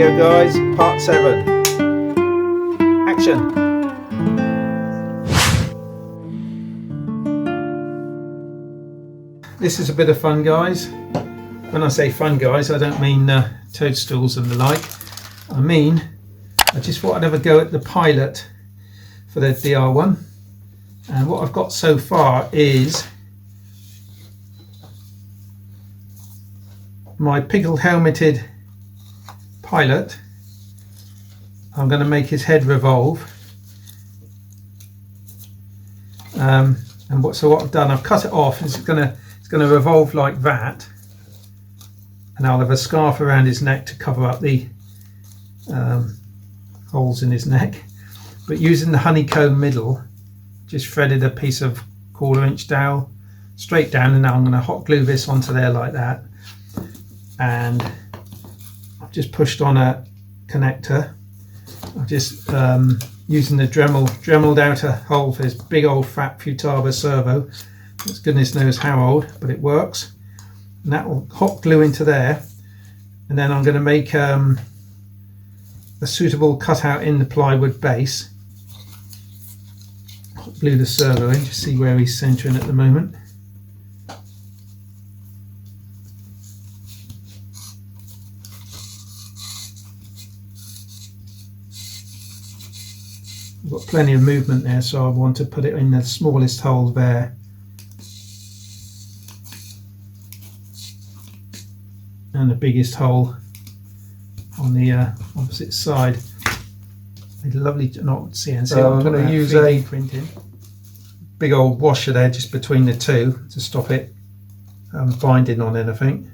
go guys, part 7. Action! This is a bit of fun guys. When I say fun guys, I don't mean toadstools and the like. I mean, I just thought I'd have a go at the pilot for the DR1. And what I've got so far is my pickled helmeted pilot. I'm going to make his head revolve. So what I've done, I've cut it off. It's going to revolve like that, and I'll have a scarf around his neck to cover up the holes in his neck. But using the honeycomb middle, just threaded a piece of 1/4 inch dowel straight down, and now I'm going to hot glue this onto there like that. And I've just pushed on a connector. I've just using the dremeled outer hole for this big old fat Futaba servo. It's goodness knows how old, but it works. And that will hot glue into there. And then I'm going to make a suitable cutout in the plywood base. Hot glue the servo in, just see where he's centering at the moment. I've got plenty of movement there, so I want to put it in the smallest hole there. And the biggest hole on the opposite side. A lovely, not CNC. So I'm going to use a printing big old washer there just between the two to stop it binding on anything.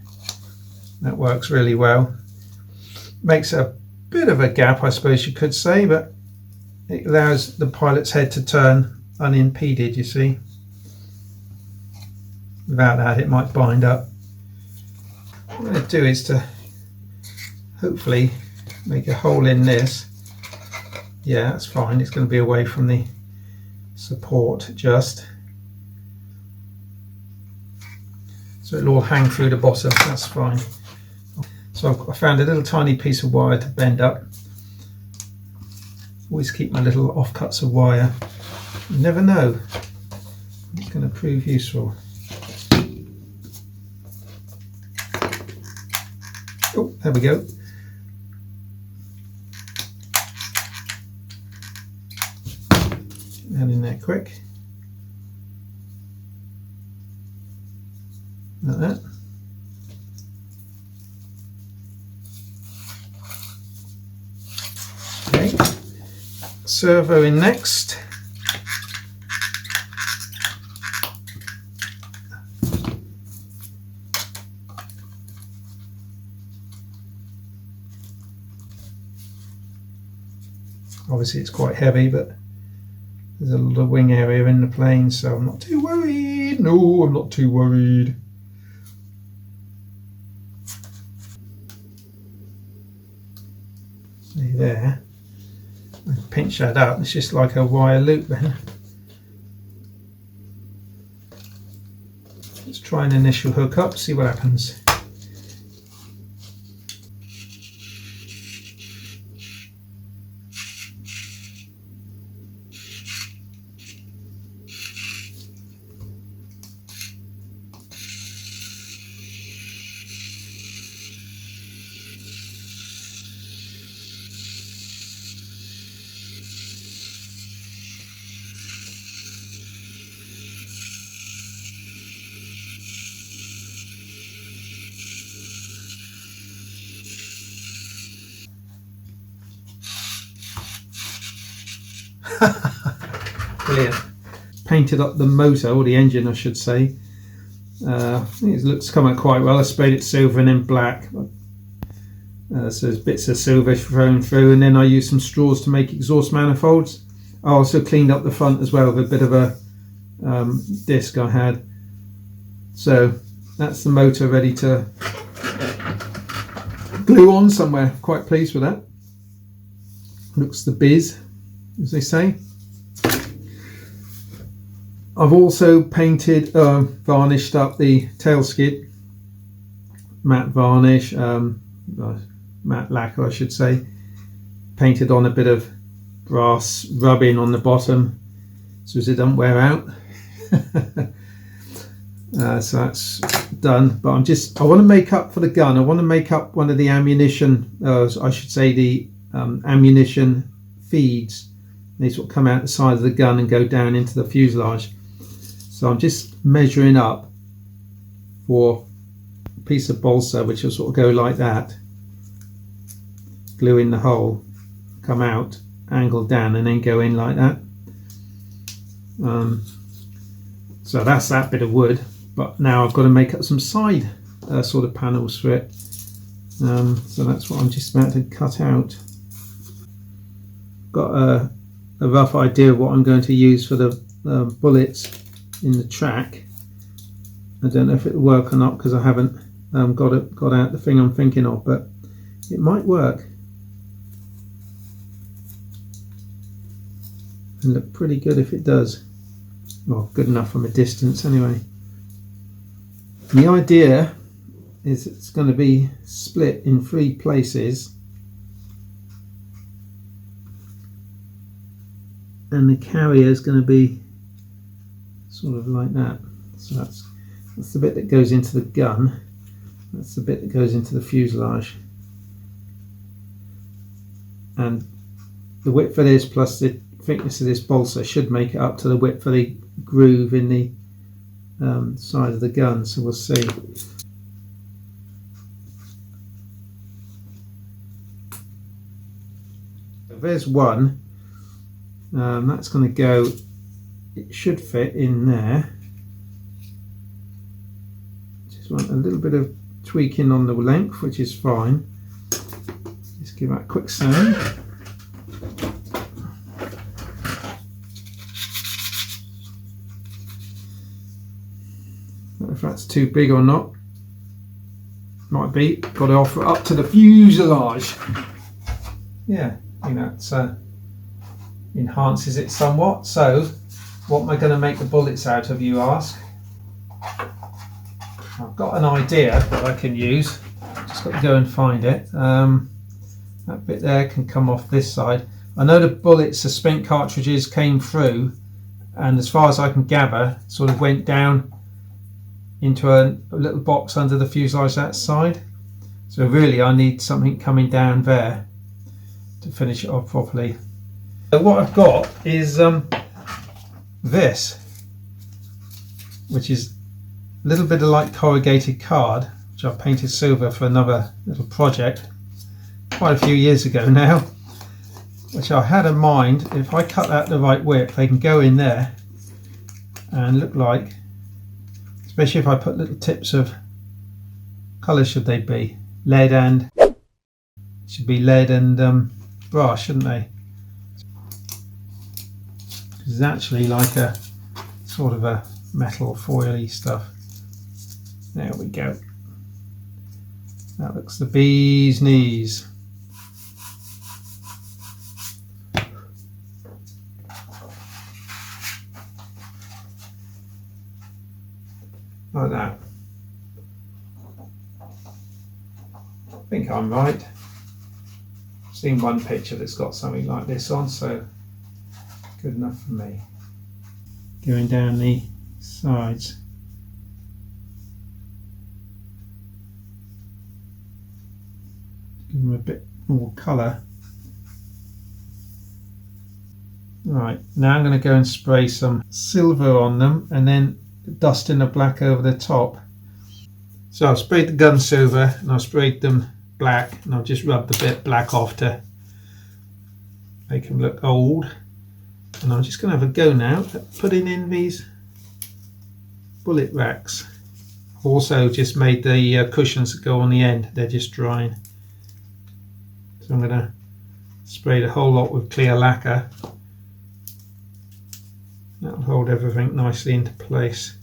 That works really well. Makes a bit of a gap, I suppose you could say, but it allows the pilot's head to turn unimpeded, you see. Without that, it might bind up. What I'm going to do is to hopefully make a hole in this. Yeah, that's fine. It's going to be away from the support just. So it'll all hang through the bottom. That's fine. So I found a little tiny piece of wire to bend up. Always keep my little offcuts of wire. You never know. It's going to prove useful. Oh, there we go. And in there quick. Like that. Okay. Servo in next. Obviously it's quite heavy, but there's a lot of wing area in the plane, so I'm not too worried. No, I'm not too worried. See there, I pinch that up, it's just like a wire loop then. Let's try an initial hook up, see what happens. Brilliant. Painted up the motor, or the engine I should say. I think it looks come out quite well. I sprayed it silver and then black. So there's bits of silver thrown through, and then I used some straws to make exhaust manifolds. I also cleaned up the front as well with a bit of a disc I had. So that's the motor ready to glue on somewhere. Quite pleased with that. Looks the biz, as they say. I've also painted, varnished up the tail skid, matte varnish, matte lacquer I should say, painted on a bit of brass rubbing on the bottom so as it doesn't wear out. So that's done, but I want to make up for the gun. I want to make up one of the ammunition, I should say the ammunition feeds. These will come out the side of the gun and go down into the fuselage. So I'm just measuring up for a piece of balsa which will sort of go like that, glue in the hole, come out, angle down, and then go in like that. So that's that bit of wood, but now I've got to make up some side sort of panels for it. So that's what I'm just about to cut out. Got a rough idea of what I'm going to use for the bullets in the track. I don't know if it'll work or not because I haven't got out the thing I'm thinking of, but it might work and look pretty good if it does. Well, good enough from a distance anyway. The idea is it's going to be split in 3 places, and the carrier is going to be sort of like that. So that's the bit that goes into the gun, that's the bit that goes into the fuselage, and the width of this plus the thickness of this balsa should make it up to the width of the groove in the side of the gun, so we'll see. There's one, that's going to go, it should fit in there. Just want a little bit of tweaking on the length, which is fine. Just give that a quick sound. Not if that's too big or not. Might be. Got to offer it up to the fuselage. Yeah, I think that enhances it somewhat. So, what am I going to make the bullets out of, you ask? I've got an idea that I can use. Just got to go and find it. That bit there can come off this side. I know the bullets, the spent cartridges came through, and as far as I can gather, sort of went down into a little box under the fuselage that side. So really I need something coming down there to finish it off properly. So what I've got is this, which is a little bit of like corrugated card, which I've painted silver for another little project quite a few years ago now, which I had in mind if I cut that the right width they can go in there and look like, especially if I put little tips of colour, should they be lead and brass, shouldn't they? It's actually like a sort of a metal foily stuff. There we go. That looks the bee's knees. Like that. I think I'm right. I've seen one picture that's got something like this on, so good enough for me. Going down the sides. Give them a bit more colour. Right, now I'm going to go and spray some silver on them and then dust in the black over the top. So I've sprayed the gun silver and I've sprayed them black, and I've just rubbed the bit black off to make them look old. And I'm just going to have a go now at putting in these bullet racks. I've also just made the cushions that go on the end, they're just drying. So I'm going to spray the whole lot with clear lacquer. That'll hold everything nicely into place,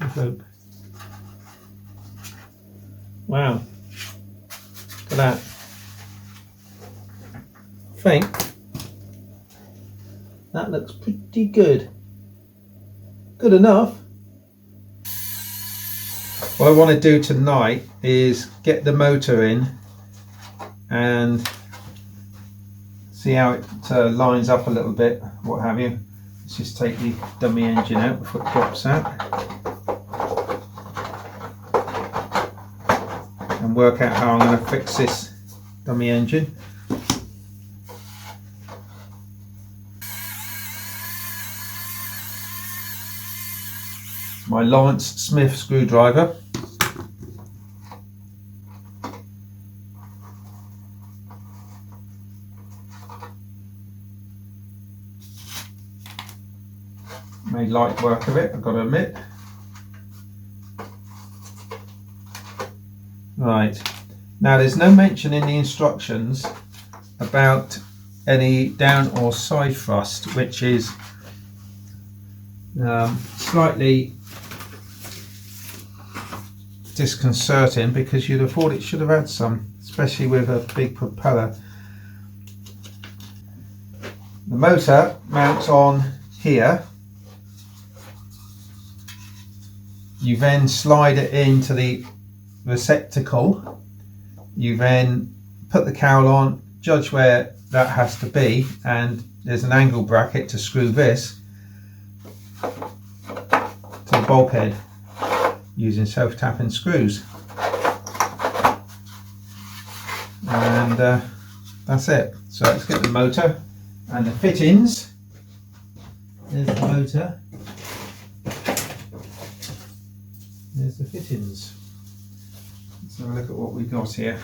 I hope. Wow, look at that. I think that looks pretty good. Good enough. What I want to do tonight is get the motor in and see how it lines up a little bit, what have you. Let's just take the dummy engine out before it drops out and work out how I'm going to fix this dummy engine. My Lawrence Smith screwdriver. Made light work of it, I've got to admit. Right, now there's no mention in the instructions about any down or side thrust, which is slightly disconcerting, because you'd have thought it should have had some, especially with a big propeller. The motor mounts on here. You then slide it into the receptacle. You then put the cowl on, judge where that has to be, and there's an angle bracket to screw this to the bulkhead using self-tapping screws. And that's it. So let's get the motor and the fittings. There's the motor. There's the fittings. Let's have a look at what we've got here.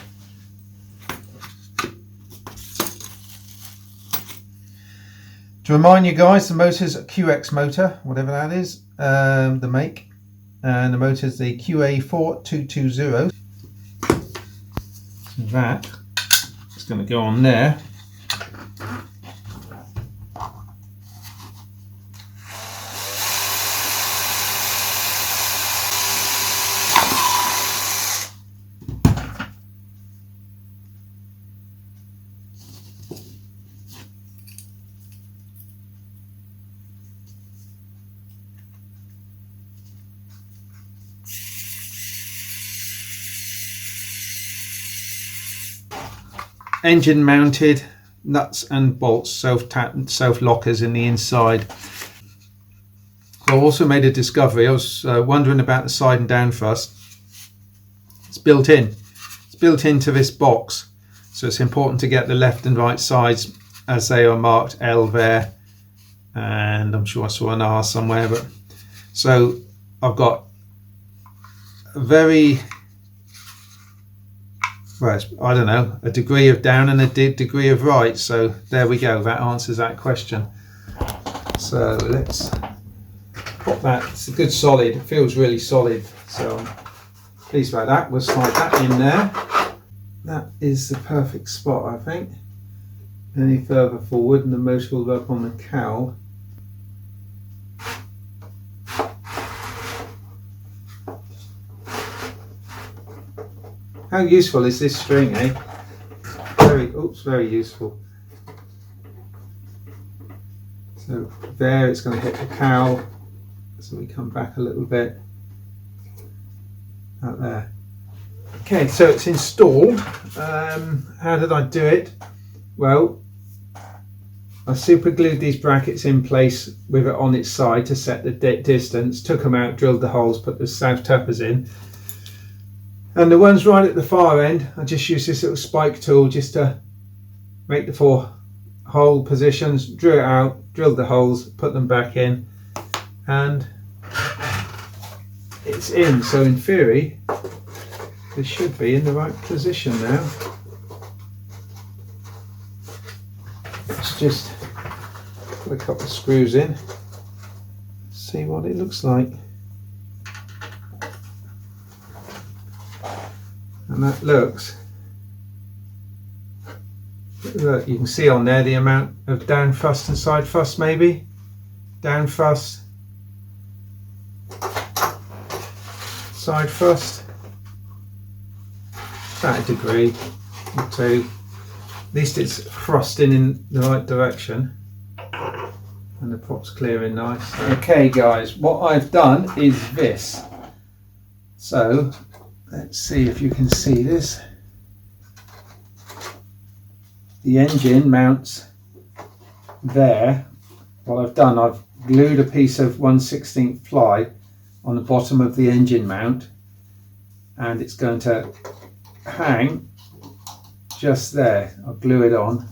To remind you guys, the motor's a QX motor, whatever that is, the make, and the motor's the QA4220. So that is going to go on there. Engine mounted, nuts and bolts, self lockers in the inside. I also made a discovery. I was wondering about the side and down thrust. It's built in. It's built into this box, so it's important to get the left and right sides as they are marked L there, and I'm sure I saw an R somewhere. But so I've got a very, well, I don't know, a degree of down and a degree of right. So there we go. That answers that question. So let's pop that. It's a good solid. It feels really solid. So I'm pleased about that. We'll slide that in there. That is the perfect spot, I think. Any further forward and the motor will go up on the cowl. How useful is this string, eh? Very useful. So there, it's going to hit the cowl. So we come back a little bit. Out there. Okay, so it's installed. How did I do it? Well, I super glued these brackets in place with it on its side to set the distance. Took them out, drilled the holes, put the south tappers in. And the ones right at the far end, I just used this little spike tool just to make the 4 hole positions, drew it out, drilled the holes, put them back in, and it's in. So in theory, this should be in the right position now. Let's just put a couple of screws in, see what it looks like. And that looks, look, you can see on there the amount of down thrust and side thrust, maybe. Down thrust, side thrust, about a degree or 2. At least it's thrusting in the right direction. And the prop's clearing nice. Okay guys, what I've done is this. So let's see if you can see this. The engine mounts there. What I've done, I've glued a piece of 1/16 ply on the bottom of the engine mount, and it's going to hang just there. I'll glue it on.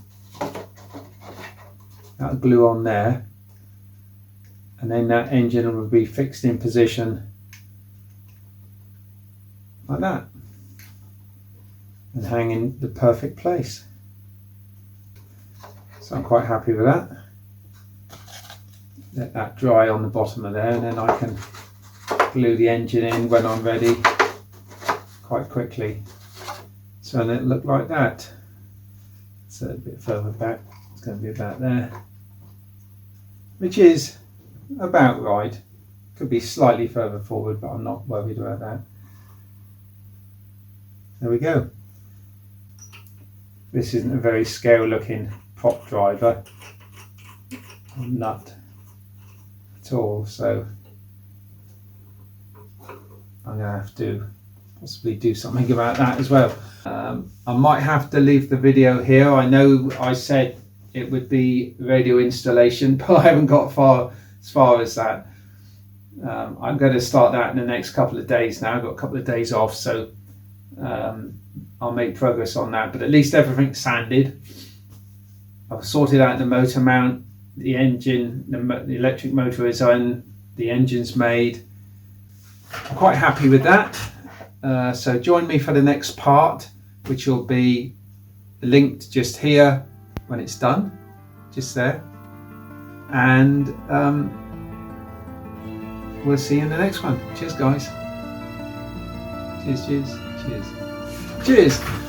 That'll glue on there, and then that engine will be fixed in position like that and hang in the perfect place. So I'm quite happy with that. Let that dry on the bottom of there, and then I can glue the engine in when I'm ready quite quickly. So then it look like that. So a bit further back, it's going to be about there, which is about right. Could be slightly further forward, but I'm not worried about that. There we go. This isn't a very scale looking prop driver or nut at all, so I'm going to have to possibly do something about that as well. I might have to leave the video here. I know I said it would be radio installation, but I haven't got as far as that. I'm going to start that in the next couple of days now. I've got a couple of days off, so I'll make progress on that, but at least everything's sanded. I've sorted out the motor mount, the engine, the electric motor is on, the engine's made. I'm quite happy with that. So join me for the next part, which will be linked just here when it's done, just there. And we'll see you in the next one. Cheers, guys. Cheers, cheers, cheers. Cheers.